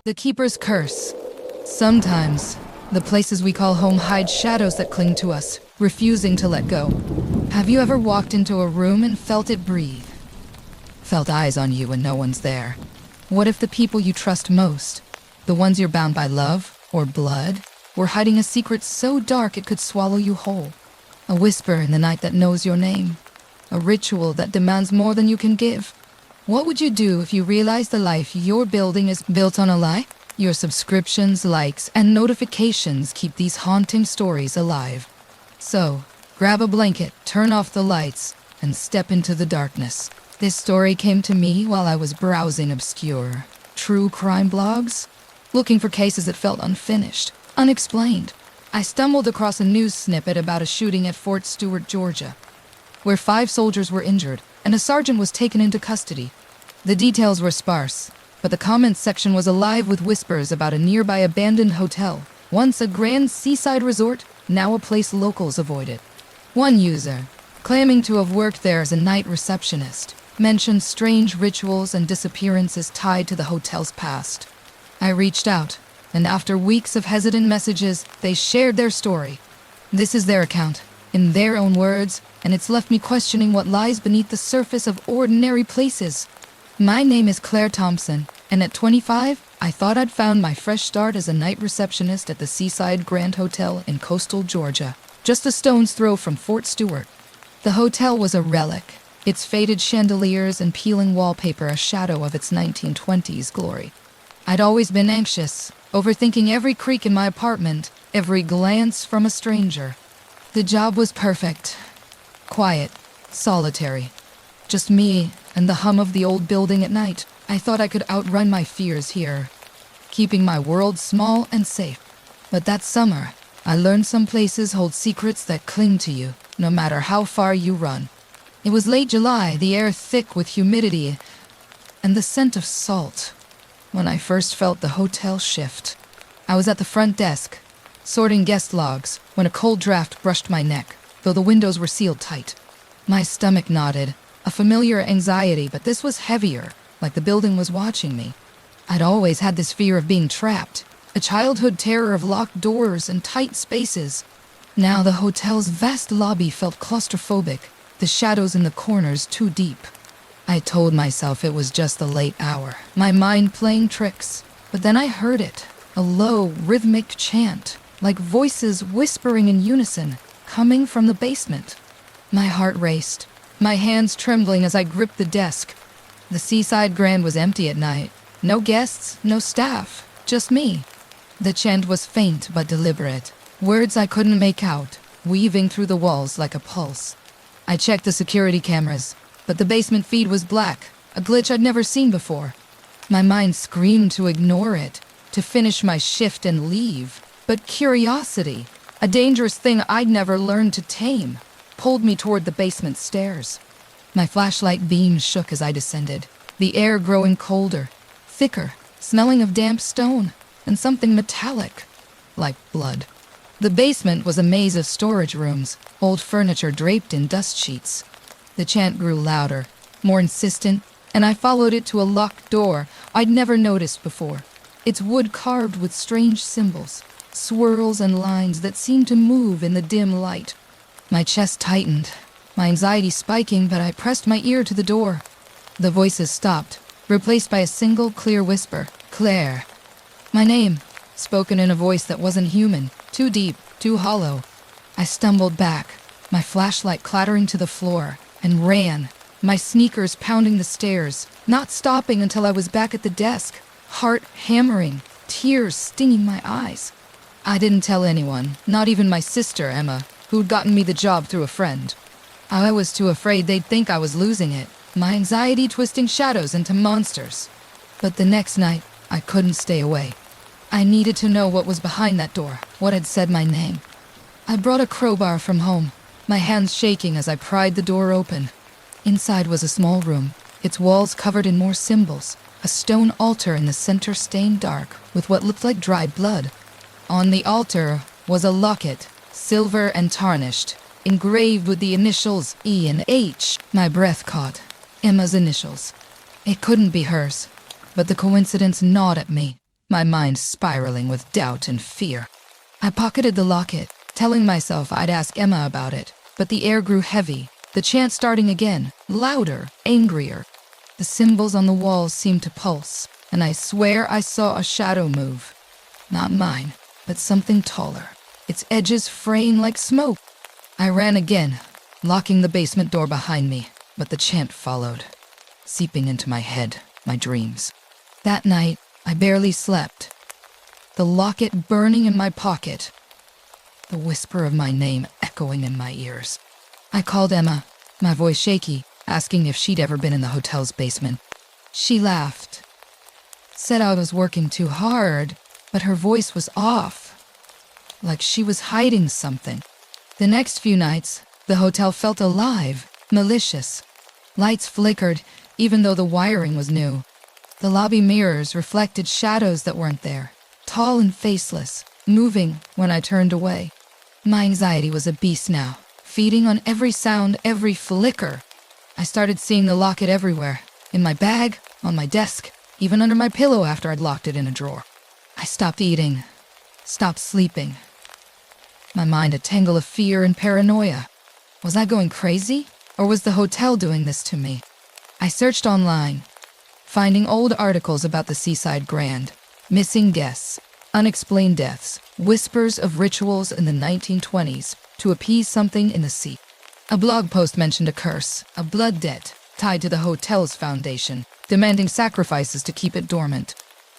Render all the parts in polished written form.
The Keeper's Curse. Sometimes, the places we call home hide shadows that cling to us, refusing to let go. Have you ever walked into a room and felt it breathe? Felt eyes on you when no one's there? What if the people you trust most, the ones you're bound by love or blood, were hiding a secret so dark it could swallow you whole? A whisper in the night that knows your name. A ritual that demands more than you can give. What would you do if you realized the life you're building is built on a lie? Your subscriptions, likes, and notifications keep these haunting stories alive. So, grab a blanket, turn off the lights, and step into the darkness. This story came to me while I was browsing obscure, true crime blogs, looking for cases that felt unfinished, unexplained. I stumbled across a news snippet about a shooting at Fort Stewart, Georgia, where 5 soldiers were injured and a sergeant was taken into custody. The details were sparse, but the comments section was alive with whispers about a nearby abandoned hotel, once a grand seaside resort, now a place locals avoided. One user, claiming to have worked there as a night receptionist, mentioned strange rituals and disappearances tied to the hotel's past. I reached out, and after weeks of hesitant messages, they shared their story. This is their account, in their own words, and it's left me questioning what lies beneath the surface of ordinary places. My name is Claire Thompson, and at 25, I thought I'd found my fresh start as a night receptionist at the Seaside Grand Hotel in coastal Georgia, just a stone's throw from Fort Stewart. The hotel was a relic, its faded chandeliers and peeling wallpaper a shadow of its 1920s glory. I'd always been anxious, overthinking every creak in my apartment, every glance from a stranger. The job was perfect. Quiet, solitary. Just me and the hum of the old building at night. I thought I could outrun my fears here, keeping my world small and safe. But that summer, I learned some places hold secrets that cling to you, no matter how far you run. It was late July, the air thick with humidity and the scent of salt, when I first felt the hotel shift. I was at the front desk, sorting guest logs, when a cold draft brushed my neck, though the windows were sealed tight. My stomach knotted, a familiar anxiety, but this was heavier, like the building was watching me. I'd always had this fear of being trapped, a childhood terror of locked doors and tight spaces. Now the hotel's vast lobby felt claustrophobic, the shadows in the corners too deep. I told myself it was just the late hour, my mind playing tricks. But then I heard it, a low, rhythmic chant, like voices whispering in unison, coming from the basement. My heart raced, my hands trembling as I gripped the desk. The Seaside Grand was empty at night. No guests, no staff, just me. The chant was faint but deliberate, words I couldn't make out, weaving through the walls like a pulse. I checked the security cameras, but the basement feed was black, a glitch I'd never seen before. My mind screamed to ignore it, to finish my shift and leave. But curiosity, a dangerous thing I'd never learned to tame, pulled me toward the basement stairs. My flashlight beam shook as I descended, the air growing colder, thicker, smelling of damp stone, and something metallic, like blood. The basement was a maze of storage rooms, old furniture draped in dust sheets. The chant grew louder, more insistent, and I followed it to a locked door I'd never noticed before. Its wood carved with strange symbols, swirls and lines that seemed to move in the dim light. My chest tightened, my anxiety spiking, but I pressed my ear to the door. The voices stopped, replaced by a single clear whisper, Claire. My name, spoken in a voice that wasn't human, too deep, too hollow. I stumbled back, my flashlight clattering to the floor, and ran, my sneakers pounding the stairs, not stopping until I was back at the desk, heart hammering, tears stinging my eyes. I didn't tell anyone, not even my sister, Emma, who'd gotten me the job through a friend. I was too afraid they'd think I was losing it, my anxiety twisting shadows into monsters. But the next night, I couldn't stay away. I needed to know what was behind that door, what had said my name. I brought a crowbar from home, my hands shaking as I pried the door open. Inside was a small room, its walls covered in more symbols, a stone altar in the center stained dark with what looked like dried blood. On the altar was a locket, silver and tarnished, engraved with the initials E and H. My breath caught. Emma's initials. It couldn't be hers, but the coincidence gnawed at me. my mind spiraling with doubt and fear. I pocketed the locket, telling myself I'd ask Emma about it, but the air grew heavy, the chant starting again, louder, angrier. The symbols on the walls seemed to pulse, and I swear I saw a shadow move. Not mine, but something taller, its edges fraying like smoke. I ran again, locking the basement door behind me, but the chant followed, seeping into my head, my dreams. That night, I barely slept. The locket burning in my pocket, the whisper of my name echoing in my ears. I called Emma, my voice shaky, asking if she'd ever been in the hotel's basement. She laughed, said I was working too hard, but her voice was off, like she was hiding something. The next few nights, the hotel felt alive, malicious. Lights flickered, even though the wiring was new. The lobby mirrors reflected shadows that weren't there, tall and faceless, moving when I turned away. My anxiety was a beast now, feeding on every sound, every flicker. I started seeing the locket everywhere, in my bag, on my desk, even under my pillow after I'd locked it in a drawer. I stopped eating, stopped sleeping. My mind a tangle of fear and paranoia. Was I going crazy, or was the hotel doing this to me? I searched online, finding old articles about the Seaside Grand, missing guests, unexplained deaths, whispers of rituals in the 1920s to appease something in the sea. A blog post mentioned a curse, a blood debt, tied to the hotel's foundation, demanding sacrifices to keep it dormant.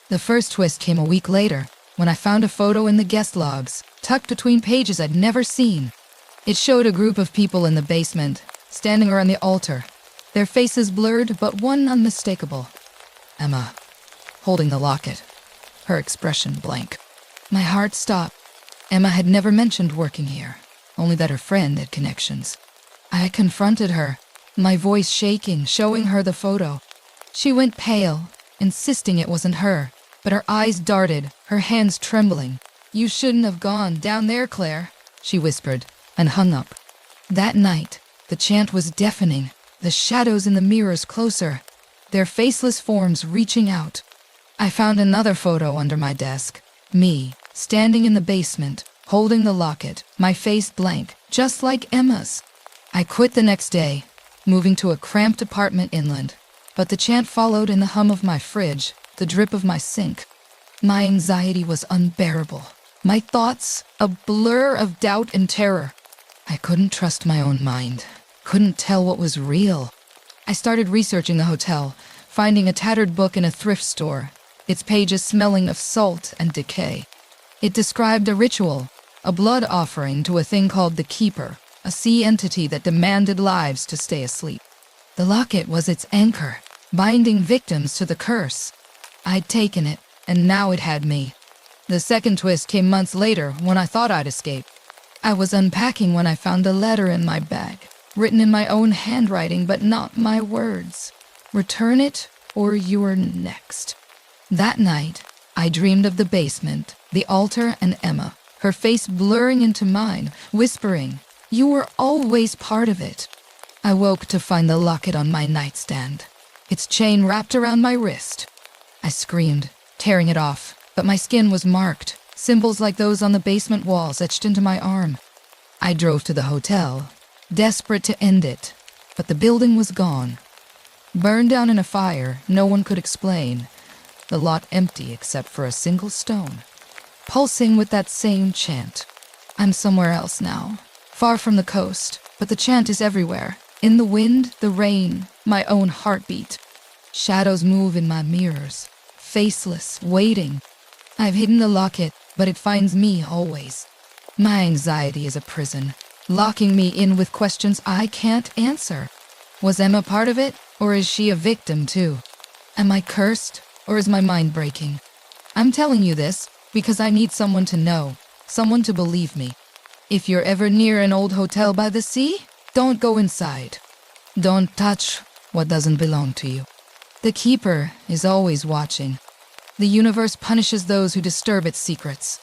The first twist came a week later, when I found a photo in the guest logs, tucked between pages I'd never seen. It showed a group of people in the basement, standing around the altar, their faces blurred but one unmistakable. Emma, holding the locket, her expression blank. My heart stopped. Emma had never mentioned working here, only that her friend had connections. I confronted her, my voice shaking, showing her the photo. She went pale, insisting it wasn't her, but her eyes darted, her hands trembling. "You shouldn't have gone down there, Claire," she whispered, and hung up. That night, the chant was deafening, the shadows in the mirrors closer, their faceless forms reaching out. I found another photo under my desk, me, standing in the basement, holding the locket, my face blank, just like Emma's. I quit the next day, moving to a cramped apartment inland, but the chant followed in the hum of my fridge, the drip of my sink. My anxiety was unbearable, my thoughts a blur of doubt and terror. I couldn't trust my own mind, couldn't tell what was real. I started researching the hotel, finding a tattered book in a thrift store, its pages smelling of salt and decay. It described a ritual, a blood offering to a thing called the Keeper, a sea entity that demanded lives to stay asleep. The locket was its anchor, binding victims to the curse. I'd taken it, and now it had me. The second twist came months later when I thought I'd escape. I was unpacking when I found a letter in my bag, written in my own handwriting, but not my words. "Return it, or you're next." That night, I dreamed of the basement, the altar, and Emma, her face blurring into mine, whispering, "You were always part of it." I woke to find the locket on my nightstand, its chain wrapped around my wrist. I screamed, tearing it off, but my skin was marked, symbols like those on the basement walls etched into my arm. I drove to the hotel, desperate to end it, but the building was gone. Burned down in a fire no one could explain, the lot empty except for a single stone, pulsing with that same chant. I'm somewhere else now, far from the coast, but the chant is everywhere, in the wind, the rain, my own heartbeat. Shadows move in my mirrors, faceless, waiting. I've hidden the locket, but it finds me always. My anxiety is a prison, locking me in with questions I can't answer. Was Emma part of it, or is she a victim too? Am I cursed, or is my mind breaking? I'm telling you this because I need someone to know, someone to believe me. If you're ever near an old hotel by the sea, don't go inside. Don't touch what doesn't belong to you. The Keeper is always watching. The universe punishes those who disturb its secrets.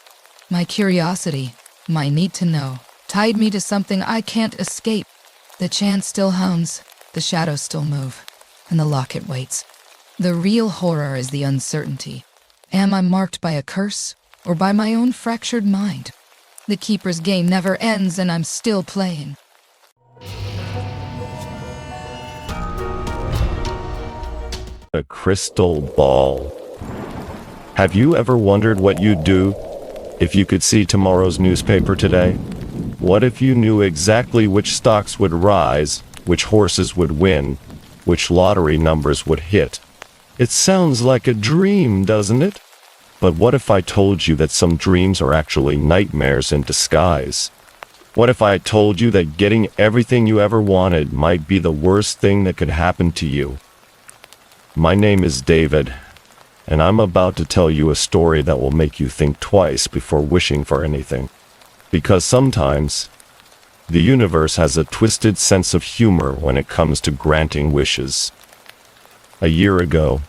My curiosity, my need to know, tied me to something I can't escape. The chant still hums, the shadows still move, and the locket waits. The real horror is the uncertainty. Am I marked by a curse, or by my own fractured mind? The Keeper's game never ends, and I'm still playing. A crystal ball. Have you ever wondered what you'd do if you could see tomorrow's newspaper today? What if you knew exactly which stocks would rise, which horses would win, which lottery numbers would hit? It sounds like a dream, doesn't it? But what if I told you that some dreams are actually nightmares in disguise? What if I told you that getting everything you ever wanted might be the worst thing that could happen to you? My name is David, and I'm about to tell you a story that will make you think twice before wishing for anything. Because sometimes, the universe has a twisted sense of humor when it comes to granting wishes. A year ago,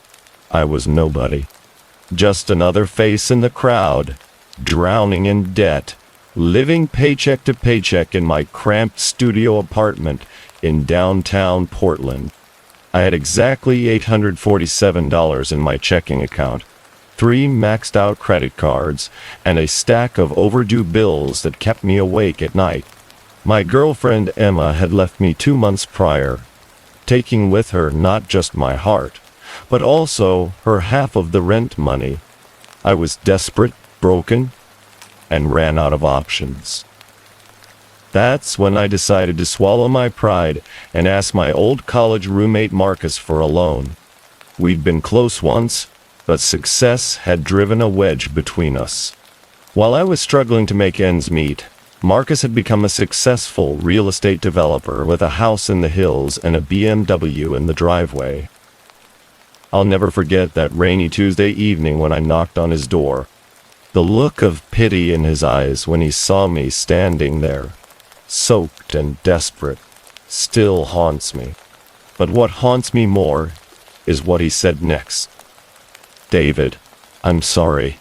I was nobody. Just another face in the crowd, drowning in debt, living paycheck to paycheck in my cramped studio apartment in downtown Portland. I had exactly $847 in my checking account, 3 maxed-out credit cards, and a stack of overdue bills that kept me awake at night. My girlfriend Emma had left me 2 months prior, taking with her not just my heart, but also her half of the rent money. I was desperate, broken, and ran out of options. That's when I decided to swallow my pride and ask my old college roommate Marcus for a loan. We'd been close once, but success had driven a wedge between us. While I was struggling to make ends meet, Marcus had become a successful real estate developer with a house in the hills and a BMW in the driveway. I'll never forget that rainy Tuesday evening when I knocked on his door. The look of pity in his eyes when he saw me standing there, soaked and desperate, still haunts me. But what haunts me more is what he said next. "David, I'm sorry,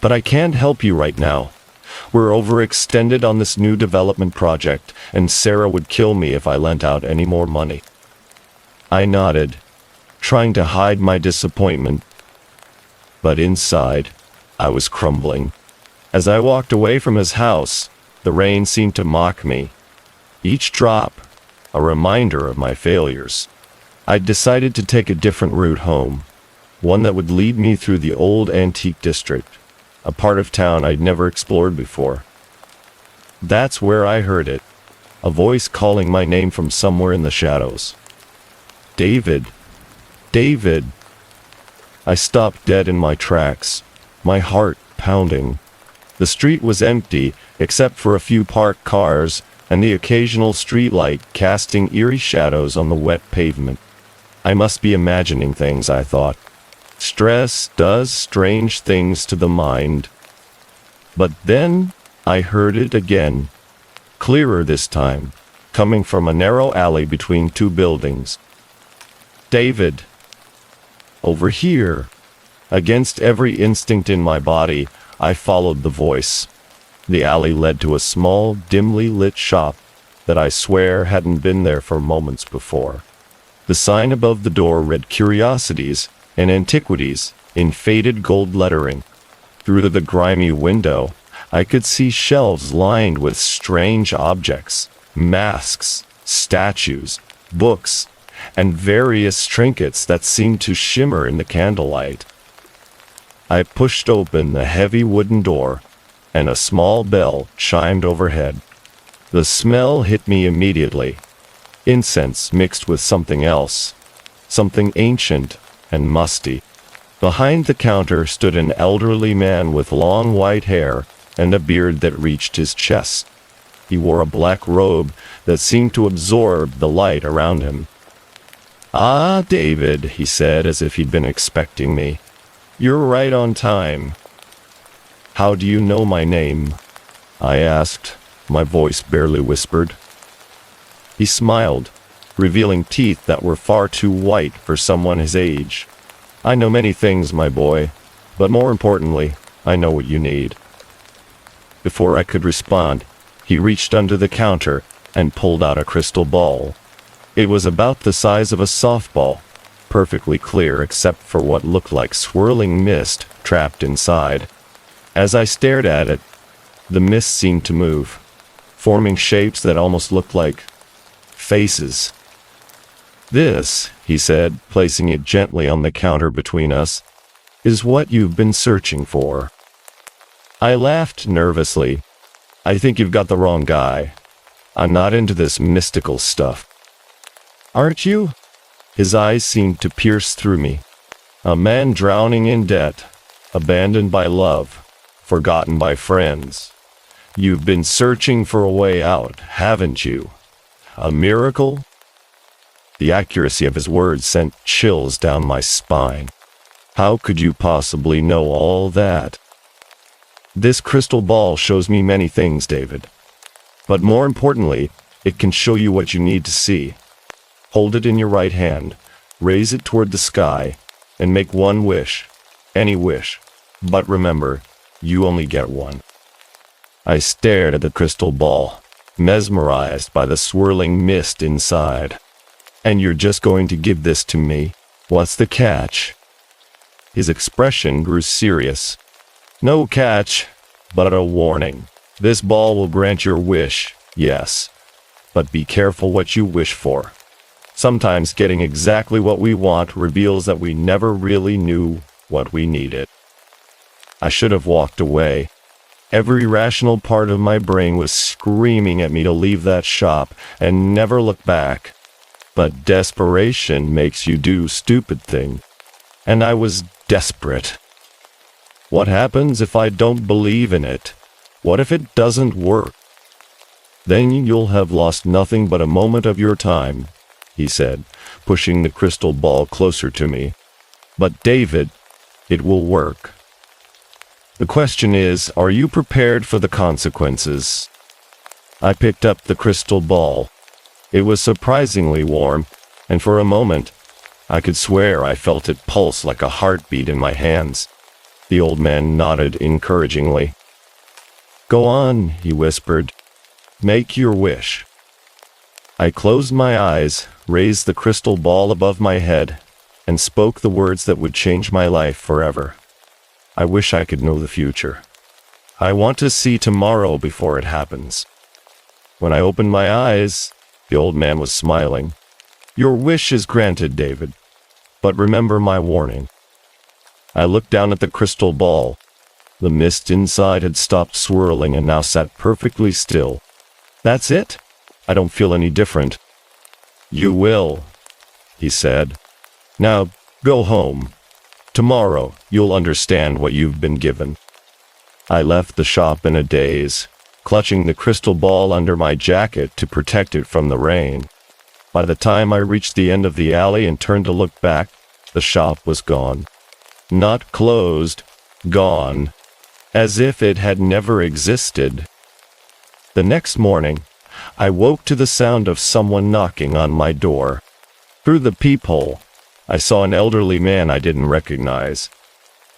but I can't help you right now. We're overextended on this new development project, and Sarah would kill me if I lent out any more money." I nodded, trying to hide my disappointment, but inside, I was crumbling. As I walked away from his house, the rain seemed to mock me, each drop a reminder of my failures. I decided to take a different route home, one that would lead me through the old antique district, a part of town I'd never explored before. That's where I heard it, a voice calling my name from somewhere in the shadows. "David, David." I stopped dead in my tracks, my heart pounding. The street was empty, except for a few parked cars and the occasional streetlight casting eerie shadows on the wet pavement. I must be imagining things, I thought. Stress does strange things to the mind. But then I heard it again, clearer this time, coming from a narrow alley between 2 buildings. "David, over here." Against every instinct in my body, I followed the voice. The alley led to a small, dimly lit shop that I swear hadn't been there for moments before. The sign above the door read "Curiosities and Antiquities" in faded gold lettering. Through the grimy window, I could see shelves lined with strange objects, masks, statues, books, and various trinkets that seemed to shimmer in the candlelight. I pushed open the heavy wooden door, and a small bell chimed overhead. The smell hit me immediately. Incense mixed with something else, something ancient and musty. Behind the counter stood an elderly man with long white hair and a beard that reached his chest. He wore a black robe that seemed to absorb the light around him. "Ah, David," he said, as if he'd been expecting me. "You're right on time." "How do you know my name?" I asked, my voice barely whispered. He smiled, revealing teeth that were far too white for someone his age. "I know many things, my boy, but more importantly, I know what you need." Before I could respond, he reached under the counter and pulled out a crystal ball. It was about the size of a softball, perfectly clear except for what looked like swirling mist trapped inside. As I stared at it, the mist seemed to move, forming shapes that almost looked like faces. "This," he said, placing it gently on the counter between us, "is what you've been searching for." I laughed nervously. "I think you've got the wrong guy. I'm not into this mystical stuff." "Aren't you?" His eyes seemed to pierce through me. "A man drowning in debt, abandoned by love, forgotten by friends. You've been searching for a way out, haven't you? A miracle?" The accuracy of his words sent chills down my spine. "How could you possibly know all that?" "This crystal ball shows me many things, David. But more importantly, it can show you what you need to see. Hold it in your right hand, raise it toward the sky, and make one wish. Any wish. But remember, you only get one." I stared at the crystal ball, mesmerized by the swirling mist inside. "And you're just going to give this to me? What's the catch?" His expression grew serious. "No catch, but a warning. This ball will grant your wish, yes. But be careful what you wish for. Sometimes getting exactly what we want reveals that we never really knew what we needed." I should have walked away. Every rational part of my brain was screaming at me to leave that shop and never look back. But desperation makes you do stupid things. And I was desperate. What happens if I don't believe in it? What if it doesn't work? "Then you'll have lost nothing but a moment of your time," he said, pushing the crystal ball closer to me. "But David, it will work. The question is, are you prepared for the consequences?" I picked up the crystal ball. It was surprisingly warm, and for a moment, I could swear I felt it pulse like a heartbeat in my hands. The old man nodded encouragingly. "Go on," he whispered. "Make your wish." I closed my eyes, raised the crystal ball above my head, and spoke the words that would change my life forever. I wish I could know the future. I want to see tomorrow before it happens. When I opened my eyes, the old man was smiling. "Your wish is granted, David. But remember my warning." I looked down at the crystal ball. The mist inside had stopped swirling and now sat perfectly still. "That's it? I don't feel any different." "You will," he said. "Now, go home. Tomorrow, you'll understand what you've been given." I left the shop in a daze, clutching the crystal ball under my jacket to protect it from the rain. By the time I reached the end of the alley and turned to look back, the shop was gone. Not closed, gone, as if it had never existed. The next morning, I woke to the sound of someone knocking on my door. Through the peephole, I saw an elderly man I didn't recognize,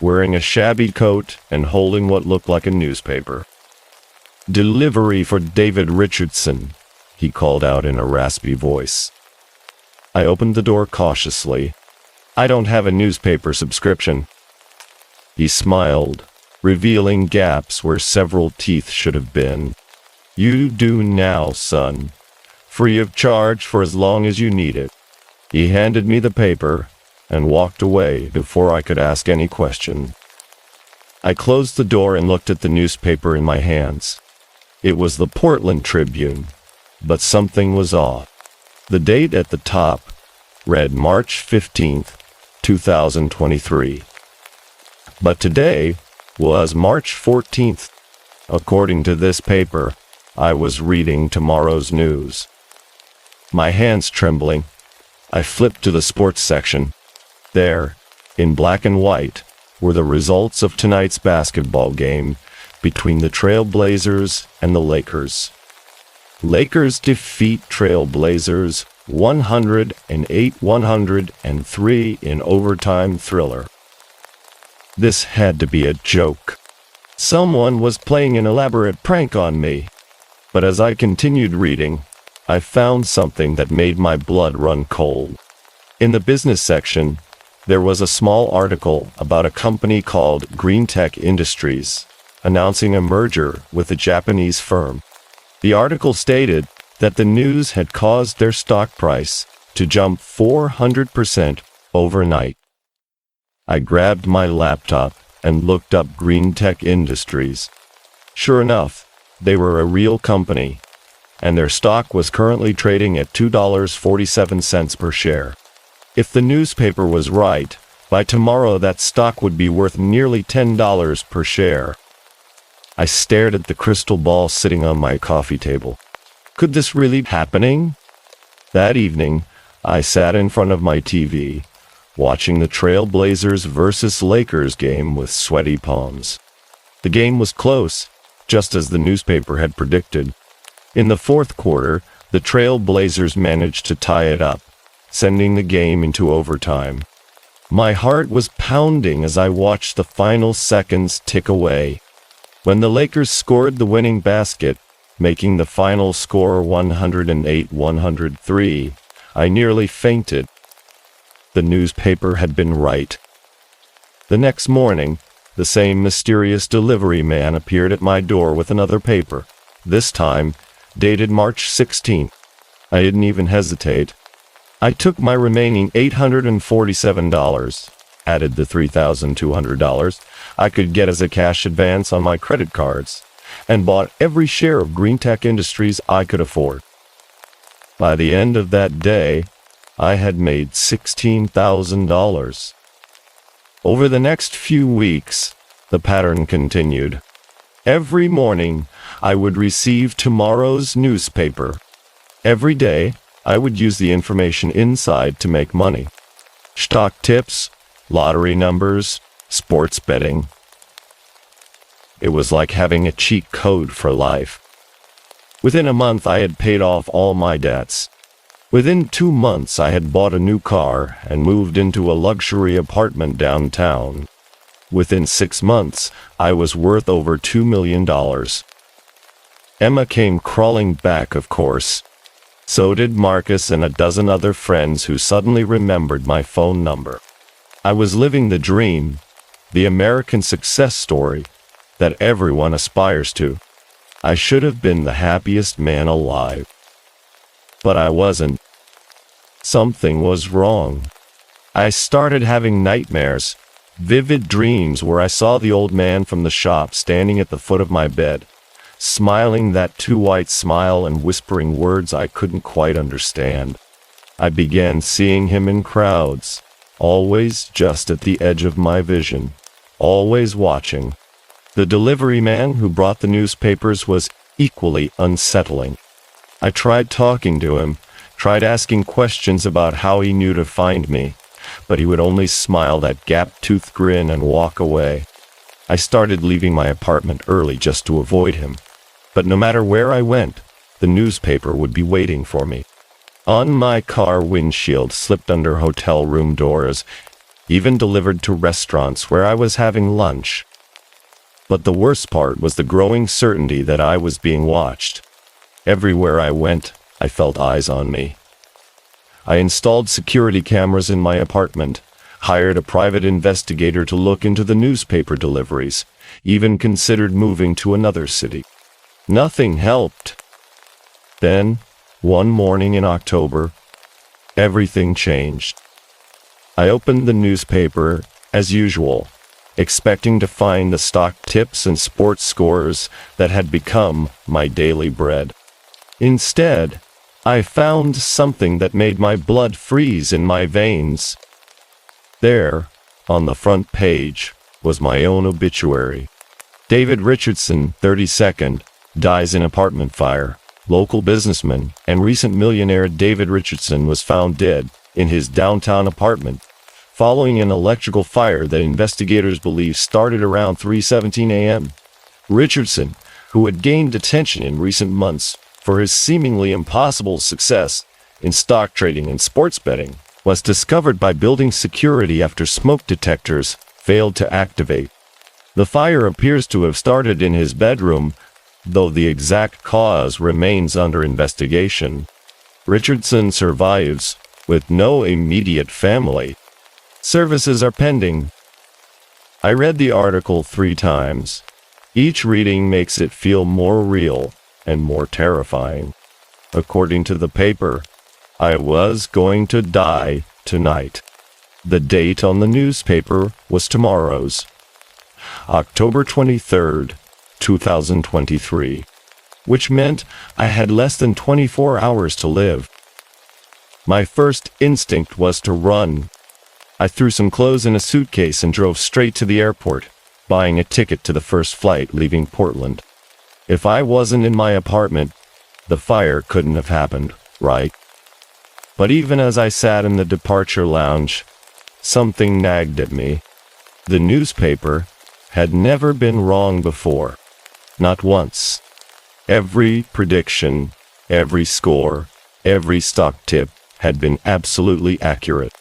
wearing a shabby coat and holding what looked like a newspaper. "Delivery for David Richardson," he called out in a raspy voice. I opened the door cautiously. "I don't have a newspaper subscription." He smiled, revealing gaps where several teeth should have been. "You do now, son. Free of charge for as long as you need it." He handed me the paper and walked away before I could ask any question. I closed the door and looked at the newspaper in my hands. It was the Portland Tribune, but something was off. The date at the top read March 15th, 2023. But today was March 14th. According to this paper, I was reading tomorrow's news. My hands trembling, I flipped to the sports section. There, in black and white, were the results of tonight's basketball game between the Trail Blazers and the Lakers. Lakers defeat Trail Blazers 108-103 in overtime thriller. This had to be a joke. Someone was playing an elaborate prank on me. But as I continued reading, I found something that made my blood run cold. In the business section, there was a small article about a company called Green Tech Industries announcing a merger with a Japanese firm. The article stated that the news had caused their stock price to jump 400% overnight. I grabbed my laptop and looked up Green Tech Industries. Sure enough, they were a real company, and their stock was currently trading at $2.47 per share. If the newspaper was right, by tomorrow that stock would be worth nearly $10 per share. I stared at the crystal ball sitting on my coffee table. Could this really be happening? That evening, I sat in front of my TV, watching the Trailblazers versus Lakers game with sweaty palms. The game was close, just as the newspaper had predicted. In the fourth quarter, the Trailblazers managed to tie it up, sending the game into overtime. My heart was pounding as I watched the final seconds tick away. When the Lakers scored the winning basket, making the final score 108-103, I nearly fainted. The newspaper had been right. The next morning, the same mysterious delivery man appeared at my door with another paper, this time dated March 16th. I didn't even hesitate. I took my remaining $847, added the $3,200 I could get as a cash advance on my credit cards, and bought every share of Green Tech Industries I could afford. By the end of that day, I had made $16,000. Over the next few weeks, the pattern continued. Every morning, I would receive tomorrow's newspaper. Every day, I would use the information inside to make money. Stock tips, lottery numbers, sports betting. It was like having a cheat code for life. Within a month, I had paid off all my debts. Within 2 months, I had bought a new car and moved into a luxury apartment downtown. Within 6 months, I was worth over $2 million. Emma came crawling back, of course. So did Marcus and a dozen other friends who suddenly remembered my phone number. I was living the dream, the American success story that everyone aspires to. I should have been the happiest man alive. But I wasn't. Something was wrong. I started having nightmares, vivid dreams where I saw the old man from the shop standing at the foot of my bed, smiling that too white smile and whispering words I couldn't quite understand. I began seeing him in crowds, always just at the edge of my vision, always watching. The delivery man who brought the newspapers was equally unsettling. I tried talking to him, tried asking questions about how he knew to find me, but he would only smile that gap-toothed grin and walk away. I started leaving my apartment early just to avoid him, but no matter where I went, the newspaper would be waiting for me. On my car windshield, slipped under hotel room doors, even delivered to restaurants where I was having lunch. But the worst part was the growing certainty that I was being watched. Everywhere I went, I felt eyes on me. I installed security cameras in my apartment, hired a private investigator to look into the newspaper deliveries, even considered moving to another city. Nothing helped. Then, one morning in October, everything changed. I opened the newspaper, as usual, expecting to find the stock tips and sports scores that had become my daily bread. Instead, I found something that made my blood freeze in my veins. There, on the front page, was my own obituary. David Richardson, 32nd, dies in apartment fire. Local businessman and recent millionaire David Richardson was found dead in his downtown apartment following an electrical fire that investigators believe started around 3:17 a.m. Richardson, who had gained attention in recent months for his seemingly impossible success in stock trading and sports betting, was discovered by building security after smoke detectors failed to activate. The fire appears to have started in his bedroom, though the exact cause remains under investigation. Richardson survives, with no immediate family. Services are pending. I read the article 3 times. Each reading makes it feel more real and more terrifying. According to the paper, I was going to die tonight. The date on the newspaper was tomorrow's, October 23rd, 2023, which meant I had less than 24 hours to live. My first instinct was to run. I threw some clothes in a suitcase and drove straight to the airport, buying a ticket to the first flight leaving Portland. If I wasn't in my apartment, the fire couldn't have happened, right? But even as I sat in the departure lounge, something nagged at me. The newspaper had never been wrong before. Not once. Every prediction, every score, every stock tip had been absolutely accurate.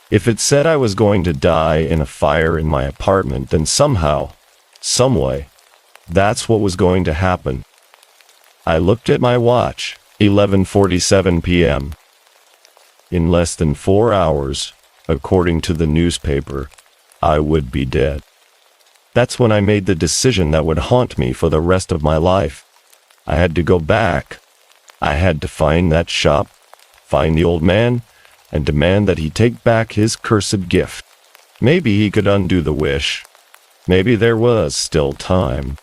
If it said I was going to die in a fire in my apartment, then somehow, someway, that's what was going to happen. I looked at my watch, 11:47 p.m. In less than 4 hours, according to the newspaper, I would be dead. That's when I made the decision that would haunt me for the rest of my life. I had to go back. I had to find that shop, find the old man, and demand that he take back his cursed gift. Maybe he could undo the wish. Maybe there was still time.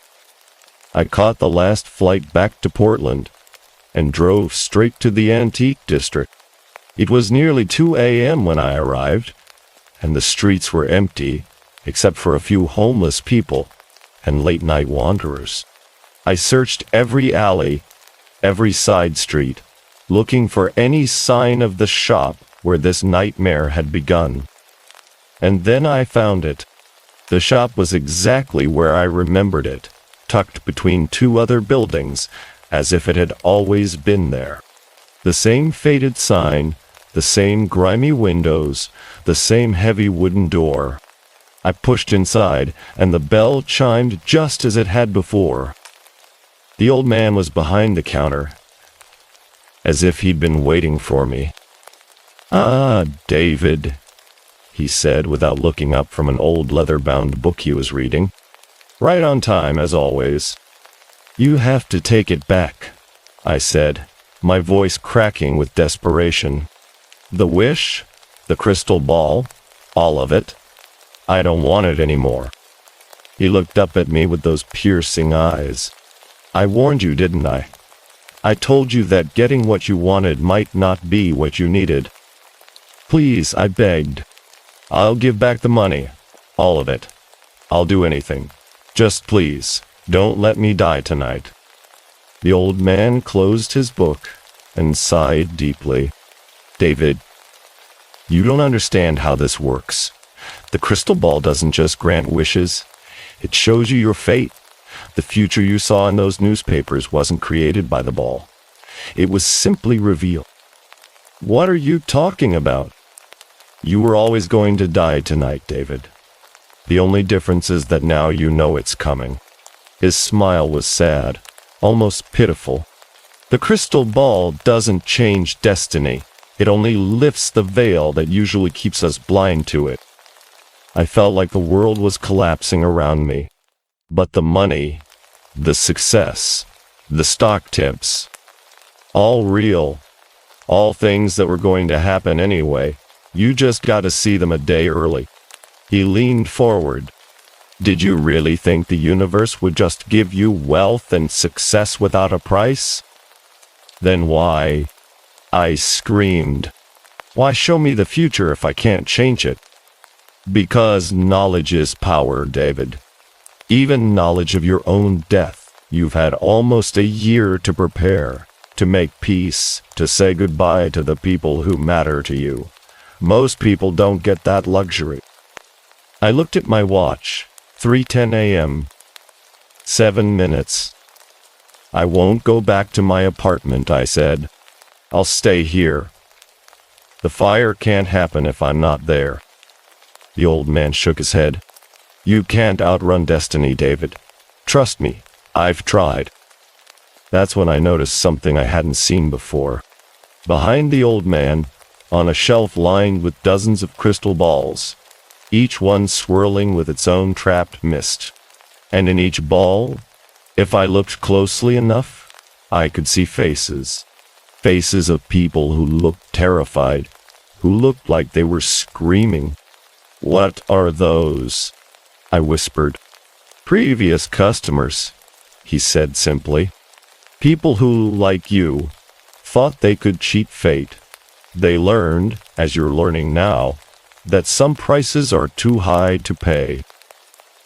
I caught the last flight back to Portland and drove straight to the antique district. It was nearly 2 a.m. when I arrived, and the streets were empty, except for a few homeless people and late-night wanderers. I searched every alley, every side street, looking for any sign of the shop where this nightmare had begun. And then I found it. The shop was exactly where I remembered it, tucked between 2 other buildings, as if it had always been there. The same faded sign, the same grimy windows, the same heavy wooden door. I pushed inside, and the bell chimed just as it had before. The old man was behind the counter, as if he'd been waiting for me. "Ah, David," he said without looking up from an old leather-bound book he was reading. "Right on time, as always." "You have to take it back," I said, my voice cracking with desperation. "The wish? The crystal ball? All of it? I don't want it anymore." He looked up at me with those piercing eyes. "I warned you, didn't I? I told you that getting what you wanted might not be what you needed. Please," I begged. "I'll give back the money. All of it. I'll do anything. Just please, don't let me die tonight." The old man closed his book and sighed deeply. "David, you don't understand how this works. The crystal ball doesn't just grant wishes. It shows you your fate. The future you saw in those newspapers wasn't created by the ball. It was simply revealed." "What are you talking about?" "You were always going to die tonight, David. The only difference is that now you know it's coming." His smile was sad, almost pitiful. "The crystal ball doesn't change destiny. It only lifts the veil that usually keeps us blind to it." I felt like the world was collapsing around me. But the money, the success, the stock tips, all real, all things that were going to happen anyway. You just got to see them a day early. He leaned forward. "Did you really think the universe would just give you wealth and success without a price? Then why?" I screamed. "Why show me the future if I can't change it?" "Because knowledge is power, David. Even knowledge of your own death. You've had almost a year to prepare, to make peace, to say goodbye to the people who matter to you. Most people don't get that luxury." I looked at my watch. 3:10 a.m. 7 minutes. "I won't go back to my apartment," I said. "I'll stay here. The fire can't happen if I'm not there." The old man shook his head. "You can't outrun destiny, David. Trust me, I've tried." That's when I noticed something I hadn't seen before. Behind the old man, on a shelf lined with dozens of crystal balls, each one swirling with its own trapped mist. And in each ball, if I looked closely enough, I could see faces. Faces of people who looked terrified, who looked like they were screaming. "What are those?" I whispered. "Previous customers," he said simply. "People who, like you, thought they could cheat fate. They learned, as you're learning now, that some prices are too high to pay."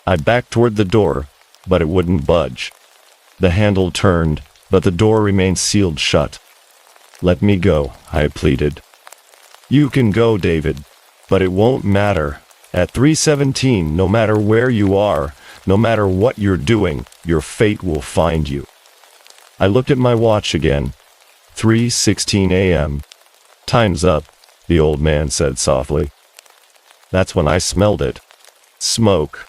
I backed toward the door, but it wouldn't budge. The handle turned, but the door remained sealed shut. "Let me go," I pleaded. "You can go, David, but it won't matter. At 317, no matter where you are, no matter what you're doing, your fate will find you." I looked at my watch again. 3:16 a.m. "Time's up," the old man said softly. That's when I smelled it. Smoke.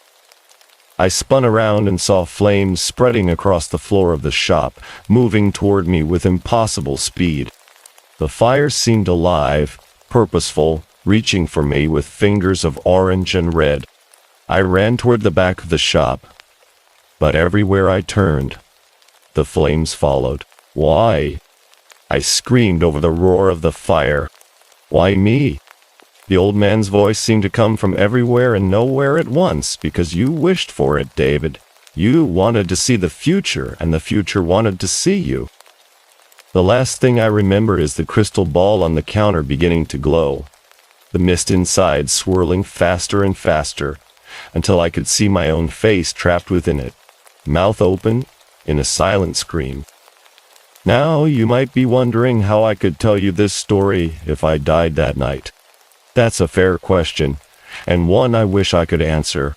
I spun around and saw flames spreading across the floor of the shop, moving toward me with impossible speed. The fire seemed alive, purposeful, reaching for me with fingers of orange and red. I ran toward the back of the shop, but everywhere I turned, the flames followed. "Why?" I screamed over the roar of the fire. "Why me?" The old man's voice seemed to come from everywhere and nowhere at once, because you wished for it, David. You wanted to see the future, and the future wanted to see you. The last thing I remember is the crystal ball on the counter beginning to glow, the mist inside swirling faster and faster, until I could see my own face trapped within it, mouth open, in a silent scream. Now you might be wondering how I could tell you this story if I died that night. That's a fair question, and one I wish I could answer.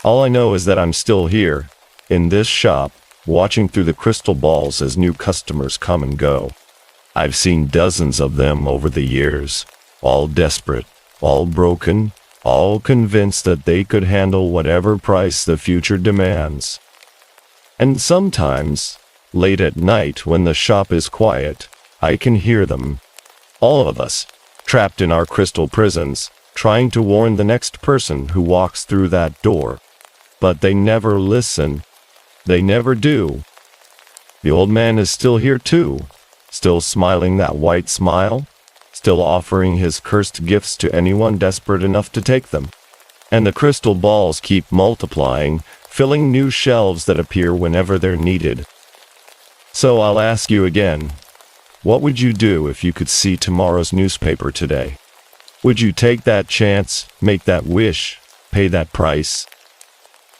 All I know is that I'm still here, in this shop, watching through the crystal balls as new customers come and go. I've seen dozens of them over the years, all desperate, all broken, all convinced that they could handle whatever price the future demands. And sometimes, late at night when the shop is quiet, I can hear them. All of us, trapped in our crystal prisons, trying to warn the next person who walks through that door. But they never listen. They never do. The old man is still here too, still smiling that white smile, still offering his cursed gifts to anyone desperate enough to take them. And the crystal balls keep multiplying, filling new shelves that appear whenever they're needed. So I'll ask you again, what would you do if you could see tomorrow's newspaper today? Would you take that chance, make that wish, pay that price?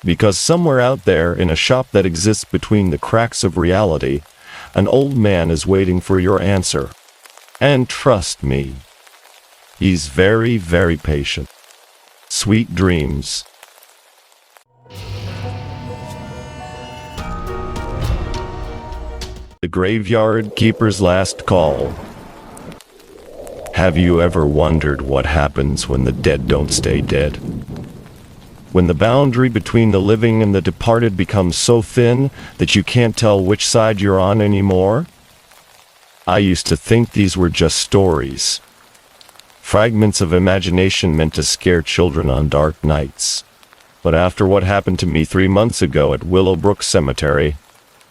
Because somewhere out there in a shop that exists between the cracks of reality, an old man is waiting for your answer. And trust me, he's very, very patient. Sweet dreams. The Graveyard Keeper's Last Call. Have you ever wondered what happens when the dead don't stay dead? When the boundary between the living and the departed becomes so thin that you can't tell which side you're on anymore? I used to think these were just stories, fragments of imagination meant to scare children on dark nights. But after what happened to me 3 months ago at Willowbrook Cemetery,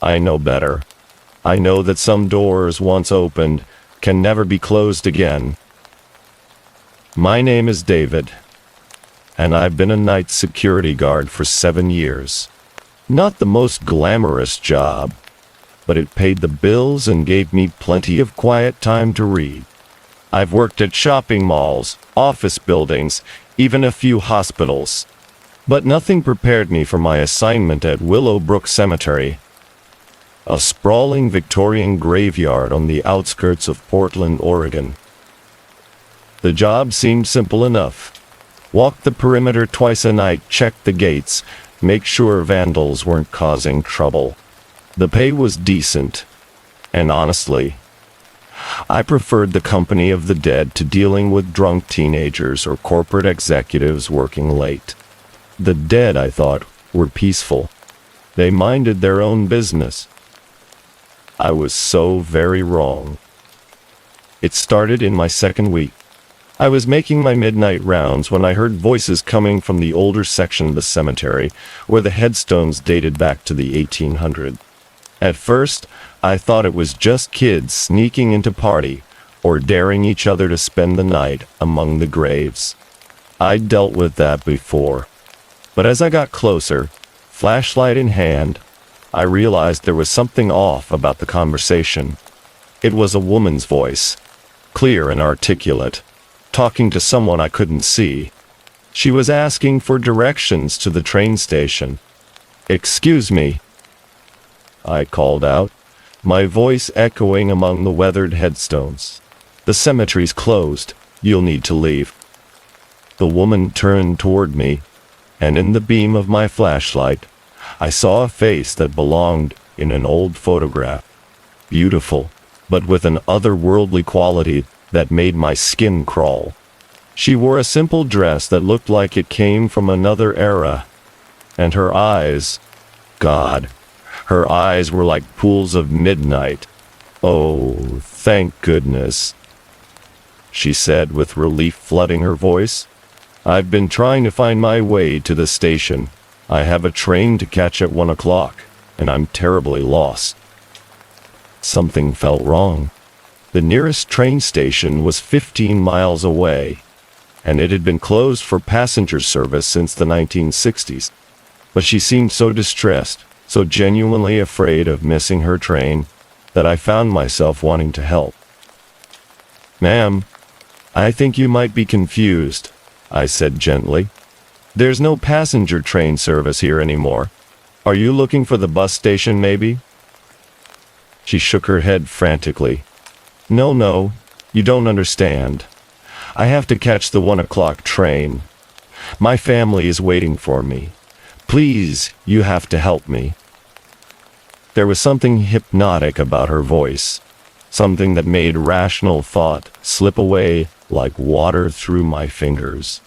I know better. I know that some doors, once opened, can never be closed again. My name is David, and I've been a night security guard for 7 years. Not the most glamorous job, but it paid the bills and gave me plenty of quiet time to read. I've worked at shopping malls, office buildings, even a few hospitals. But nothing prepared me for my assignment at Willowbrook Cemetery, a sprawling Victorian graveyard on the outskirts of Portland, Oregon. The job seemed simple enough. Walk the perimeter twice a night, check the gates, make sure vandals weren't causing trouble. The pay was decent, and honestly, I preferred the company of the dead to dealing with drunk teenagers or corporate executives working late. The dead, I thought, were peaceful. They minded their own business. I was so very wrong. It started in my second week. I was making my midnight rounds when I heard voices coming from the older section of the cemetery, where the headstones dated back to the 1800s. At first, I thought it was just kids sneaking into party, or daring each other to spend the night among the graves. I'd dealt with that before. But as I got closer, flashlight in hand, I realized there was something off about the conversation. It was a woman's voice, clear and articulate, talking to someone I couldn't see. She was asking for directions to the train station. "Excuse me," I called out, my voice echoing among the weathered headstones. "The cemetery's closed. You'll need to leave." The woman turned toward me, and in the beam of my flashlight, I saw a face that belonged in an old photograph. Beautiful, but with an otherworldly quality that made my skin crawl. She wore a simple dress that looked like it came from another era, and her eyes, God, her eyes were like pools of midnight. "Oh, thank goodness," she said with relief flooding her voice. "I've been trying to find my way to the station. I have a train to catch at 1 o'clock, and I'm terribly lost." Something felt wrong. The nearest train station was 15 miles away, and it had been closed for passenger service since the 1960s. But she seemed so distressed, so genuinely afraid of missing her train, that I found myself wanting to help. "Ma'am, I think you might be confused," I said gently. "There's no passenger train service here anymore. Are you looking for the bus station, maybe?" She shook her head frantically. No, you don't understand. I have to catch the 1 o'clock train. My family is waiting for me. Please, you have to help me." There was something hypnotic about her voice, something that made rational thought slip away like water through my fingers.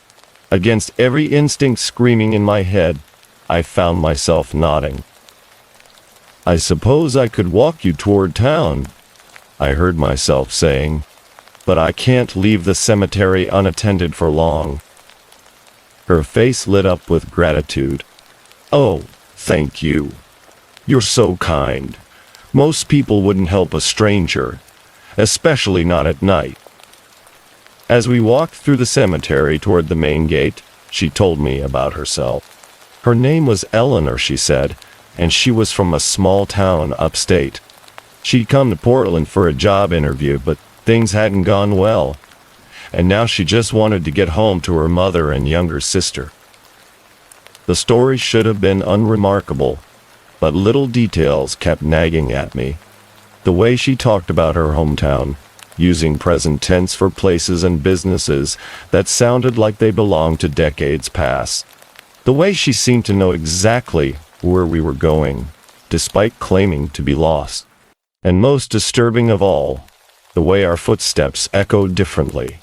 Against every instinct screaming in my head, I found myself nodding. "I suppose I could walk you toward town," I heard myself saying, "but I can't leave the cemetery unattended for long." Her face lit up with gratitude. "Oh, thank you. You're so kind. Most people wouldn't help a stranger, especially not at night." As we walked through the cemetery toward the main gate, she told me about herself. Her name was Eleanor, she said, and she was from a small town upstate. She'd come to Portland for a job interview, but things hadn't gone well, and now she just wanted to get home to her mother and younger sister. The story should have been unremarkable, but little details kept nagging at me. The way she talked about her hometown, using present tense for places and businesses that sounded like they belonged to decades past. The way she seemed to know exactly where we were going, despite claiming to be lost. And most disturbing of all, the way our footsteps echoed differently.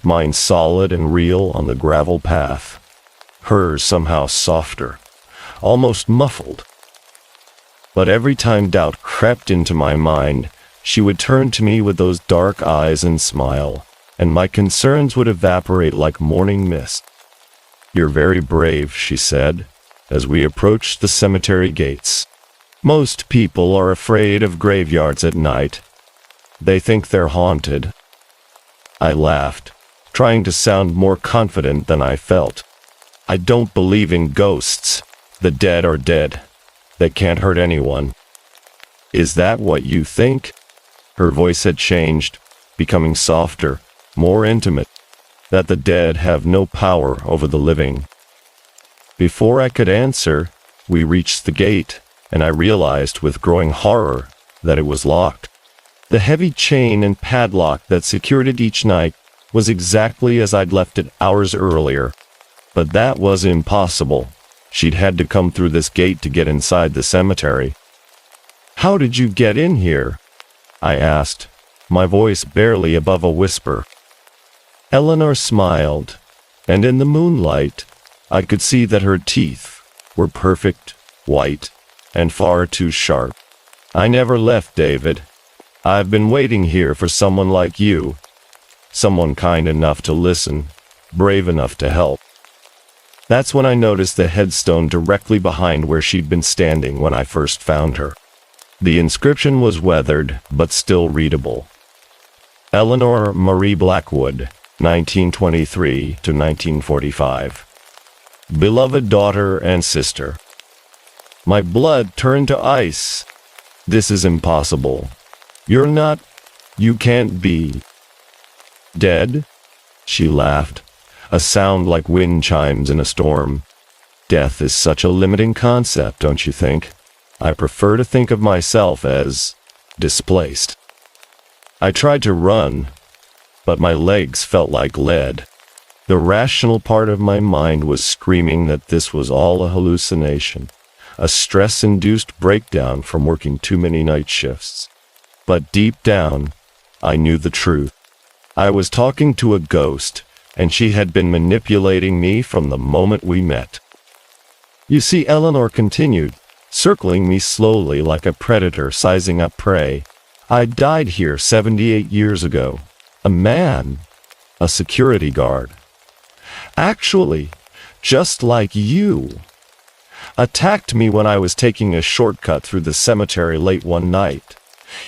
Mine solid and real on the gravel path. Hers somehow softer, almost muffled. But every time doubt crept into my mind, she would turn to me with those dark eyes and smile, and my concerns would evaporate like morning mist. "You're very brave," she said, as we approached the cemetery gates. "Most people are afraid of graveyards at night. They think they're haunted." I laughed, trying to sound more confident than I felt. "I don't believe in ghosts. The dead are dead. They can't hurt anyone." "Is that what you think?" Her voice had changed, becoming softer, more intimate. "That the dead have no power over the living?" Before I could answer, we reached the gate, and I realized with growing horror that it was locked. The heavy chain and padlock that secured it each night was exactly as I'd left it hours earlier. But that was impossible. She'd had to come through this gate to get inside the cemetery. "How did you get in here?" I asked, my voice barely above a whisper. Eleanor smiled, and in the moonlight, I could see that her teeth were perfect, white, and far too sharp. "I never left, David. I've been waiting here for someone like you. someone kind enough to listen, brave enough to help. That's when I noticed the headstone directly behind where she'd been standing when I first found her. The inscription was weathered, but still readable. Eleanor Marie Blackwood, 1923 to 1945. Beloved daughter and sister. My blood turned to ice. This is impossible. You can't be dead? She laughed, a sound like wind chimes in a storm. Death is such a limiting concept, don't you think? I prefer to think of myself as displaced. I tried to run, but my legs felt like lead. The rational part of my mind was screaming that this was all a hallucination, a stress-induced breakdown from working too many night shifts. But deep down, I knew the truth. I was talking to a ghost, and she had been manipulating me from the moment we met. You see, Eleanor continued, circling me slowly like a predator sizing up prey. I died here 78 years ago. A man, a security guard. Actually, just like you. Attacked me when I was taking a shortcut through the cemetery late one night.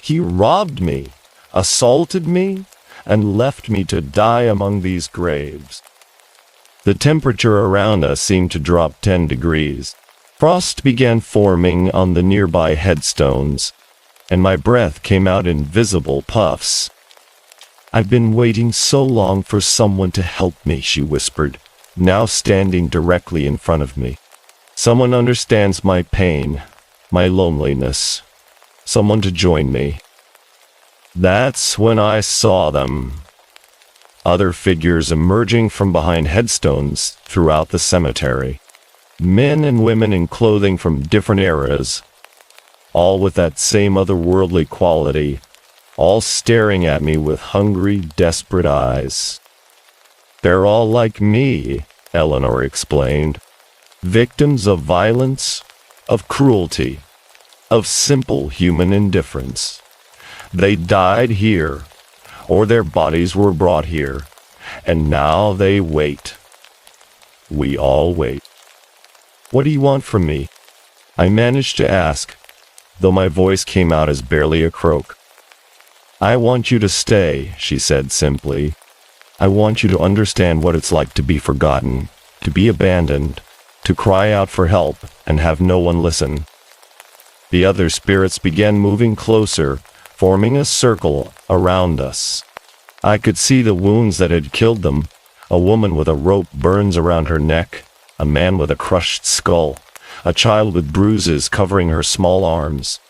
He robbed me, assaulted me, and left me to die among these graves. The temperature around us seemed to drop 10 degrees. Frost began forming on the nearby headstones, and my breath came out in visible puffs. I've been waiting so long for someone to help me, she whispered, now standing directly in front of me. Someone understands my pain, my loneliness. Someone to join me. That's when I saw them. Other figures emerging from behind headstones throughout the cemetery. Men and women in clothing from different eras. All with that same otherworldly quality. All staring at me with hungry, desperate eyes. They're all like me, Eleanor explained. Victims of violence, of cruelty, of simple human indifference. They died here, or their bodies were brought here, and now they wait. We all wait. What do you want from me? I managed to ask, though my voice came out as barely a croak. I want you to stay, she said simply. I want you to understand what it's like to be forgotten, to be abandoned, to cry out for help and have no one listen. The other spirits began moving closer, forming a circle around us. I could see the wounds that had killed them. A woman with a rope burns around her neck, a man with a crushed skull, a child with bruises covering her small arms.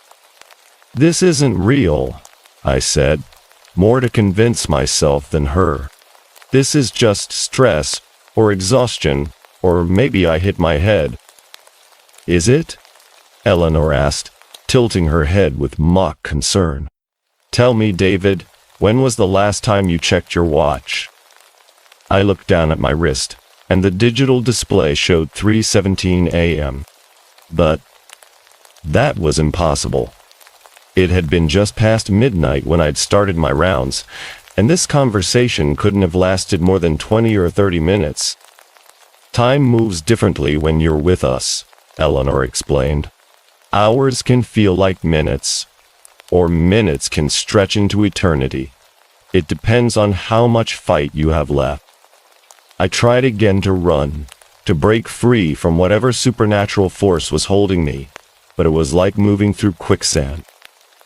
This isn't real, I said, more to convince myself than her. This is just stress, or exhaustion, or maybe I hit my head. Is it? Eleanor asked, tilting her head with mock concern. Tell me, David, when was the last time you checked your watch? I looked down at my wrist, and the digital display showed 3:17 a.m. But that was impossible. It had been just past midnight when I'd started my rounds, and this conversation couldn't have lasted more than 20 or 30 minutes. Time moves differently when you're with us, Eleanor explained. Hours can feel like minutes, or minutes can stretch into eternity. It depends on how much fight you have left. I tried again to run, to break free from whatever supernatural force was holding me, but it was like moving through quicksand.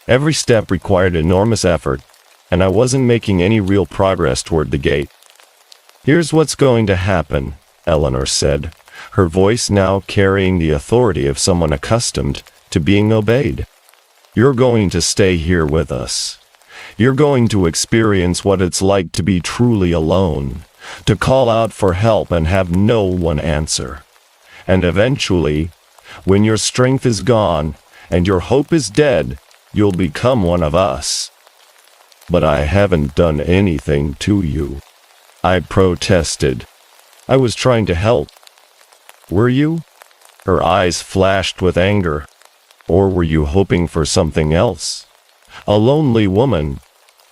Every step required enormous effort, and I wasn't making any real progress toward the gate. Here's what's going to happen, Eleanor said, her voice now carrying the authority of someone accustomed to being obeyed. You're going to stay here with us. You're going to experience what it's like to be truly alone, to call out for help and have no one answer. And eventually, when your strength is gone and your hope is dead, you'll become one of us. But I haven't done anything to you, I protested. I was trying to help. Were you? Her eyes flashed with anger. Or were you hoping for something else? A lonely woman,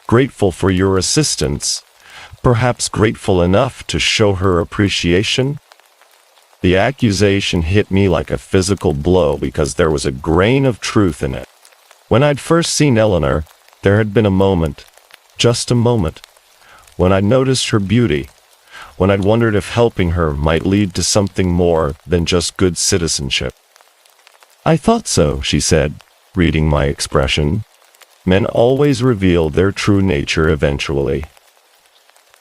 grateful for your assistance, perhaps grateful enough to show her appreciation? The accusation hit me like a physical blow because there was a grain of truth in it. When I'd first seen Eleanor, there had been a moment, just a moment, when I'd noticed her beauty, when I'd wondered if helping her might lead to something more than just good citizenship. "I thought so," she said, reading my expression. "Men always reveal their true nature eventually.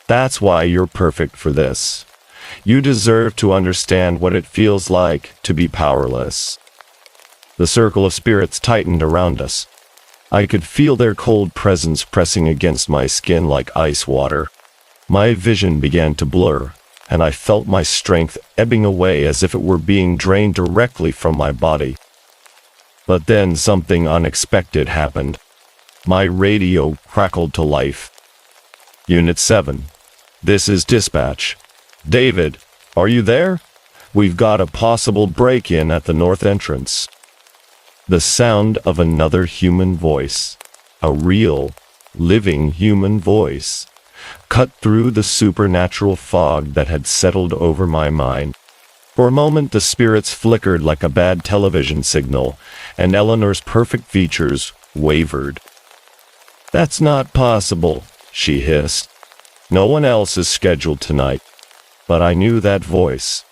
That's why you're perfect for this. You deserve to understand what it feels like to be powerless." The circle of spirits tightened around us. I could feel their cold presence pressing against my skin like ice water. My vision began to blur, and I felt my strength ebbing away as if it were being drained directly from my body. But then something unexpected happened. My radio crackled to life. "Unit 7. This is dispatch. David, are you there? We've got a possible break-in at the north entrance." The sound of another human voice, a real, living human voice, cut through the supernatural fog that had settled over my mind. For a moment the spirits flickered like a bad television signal, and Eleanor's perfect features wavered. "That's not possible," she hissed. "No one else is scheduled tonight." But I knew that voice.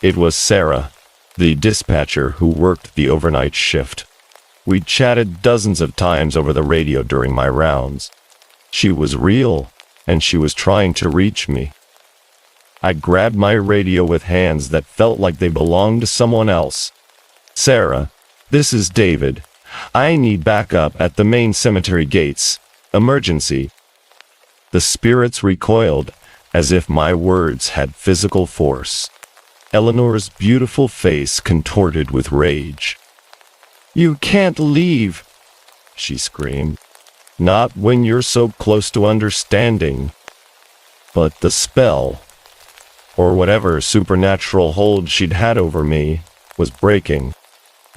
It was Sarah, the dispatcher who worked the overnight shift. We'd chatted dozens of times over the radio during my rounds. She was real, and she was trying to reach me. I grabbed my radio with hands that felt like they belonged to someone else. "Sarah, this is David. I need backup at the main cemetery gates. Emergency." The spirits recoiled, as if my words had physical force. Eleanor's beautiful face contorted with rage. "You can't leave," she screamed. "Not when you're so close to understanding." But the spell, or whatever supernatural hold she'd had over me, was breaking.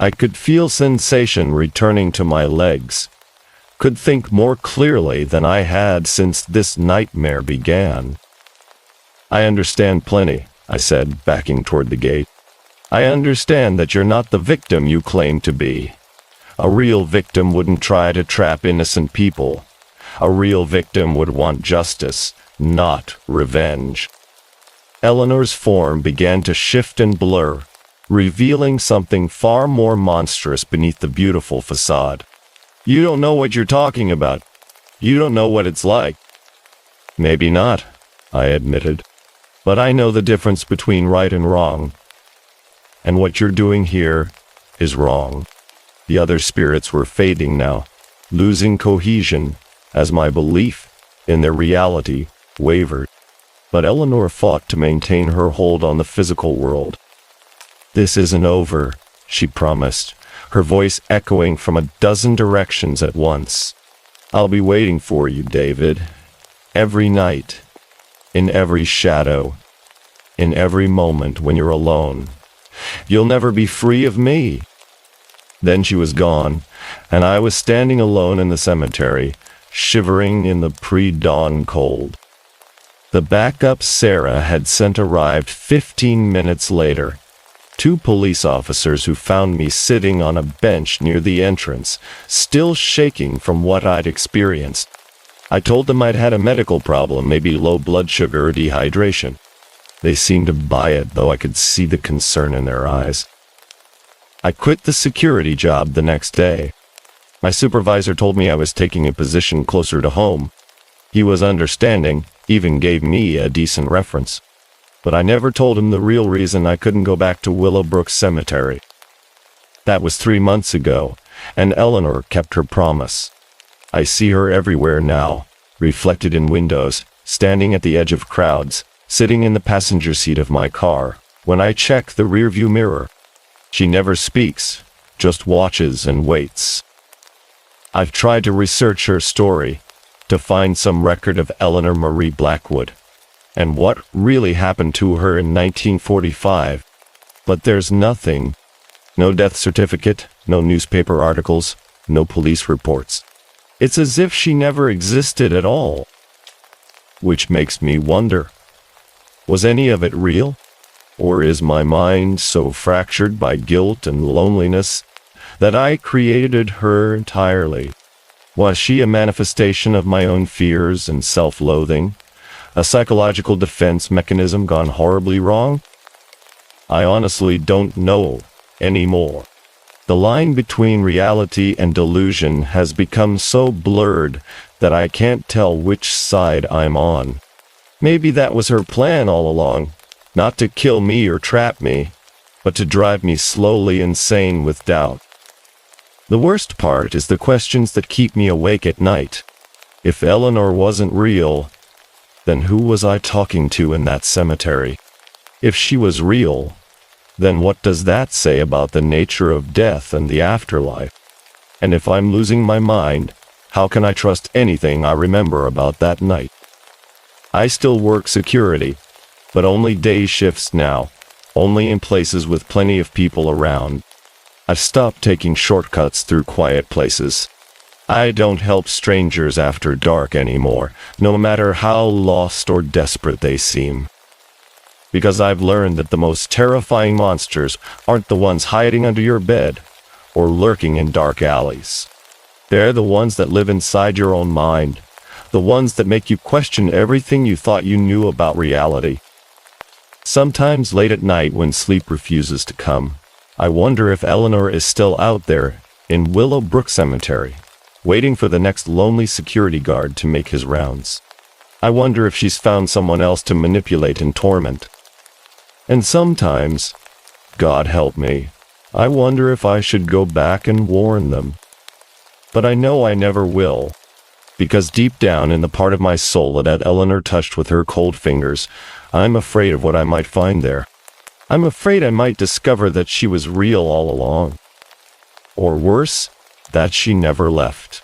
I could feel sensation returning to my legs, could think more clearly than I had since this nightmare began. "I understand plenty," I said, backing toward the gate. "I understand that you're not the victim you claim to be. A real victim wouldn't try to trap innocent people. A real victim would want justice, not revenge." Eleanor's form began to shift and blur, revealing something far more monstrous beneath the beautiful facade. "You don't know what you're talking about. You don't know what it's like." "Maybe not," I admitted. "But I know the difference between right and wrong. And what you're doing here is wrong." The other spirits were fading now, losing cohesion, as my belief in their reality wavered. But Eleanor fought to maintain her hold on the physical world. "This isn't over," she promised, her voice echoing from a dozen directions at once. "I'll be waiting for you, David. Every night. In every shadow. In every moment when you're alone. You'll never be free of me." Then she was gone, and I was standing alone in the cemetery, shivering in the pre-dawn cold. The backup Sarah had sent arrived 15 minutes later. 2 police officers who found me sitting on a bench near the entrance, still shaking from what I'd experienced. I told them I'd had a medical problem, maybe low blood sugar or dehydration. They seemed to buy it, though I could see the concern in their eyes. I quit the security job the next day. My supervisor told me I was taking a position closer to home. He was understanding, even gave me a decent reference. But I never told him the real reason I couldn't go back to Willowbrook Cemetery. That was 3 months ago, and Eleanor kept her promise. I see her everywhere now, reflected in windows, standing at the edge of crowds, sitting in the passenger seat of my car. When I check the rearview mirror, she never speaks, just watches and waits. I've tried to research her story, to find some record of Eleanor Marie Blackwood, and what really happened to her in 1945. But there's nothing. No death certificate, no newspaper articles, no police reports. It's as if she never existed at all. which makes me wonder, was any of it real? Or is my mind so fractured by guilt and loneliness that I created her entirely? Was she a manifestation of my own fears and self-loathing? A psychological defense mechanism gone horribly wrong? I honestly don't know anymore. The line between reality and delusion has become so blurred that I can't tell which side I'm on. Maybe that was her plan all along, not to kill me or trap me, but to drive me slowly insane with doubt. The worst part is the questions that keep me awake at night. If Eleanor wasn't real, then who was I talking to in that cemetery? If she was real, then what does that say about the nature of death and the afterlife? And if I'm losing my mind, how can I trust anything I remember about that night? I still work security, but only day shifts now, only in places with plenty of people around. I've stopped taking shortcuts through quiet places. I don't help strangers after dark anymore, no matter how lost or desperate they seem. Because I've learned that the most terrifying monsters aren't the ones hiding under your bed or lurking in dark alleys. They're the ones that live inside your own mind, the ones that make you question everything you thought you knew about reality. Sometimes late at night when sleep refuses to come, I wonder if Eleanor is still out there in Willowbrook Cemetery, waiting for the next lonely security guard to make his rounds. I wonder if she's found someone else to manipulate and torment. And sometimes, God help me, I wonder if I should go back and warn them. But I know I never will, because deep down in the part of my soul that Eleanor touched with her cold fingers, I'm afraid of what I might find there. I'm afraid I might discover that she was real all along. Or worse, that she never left.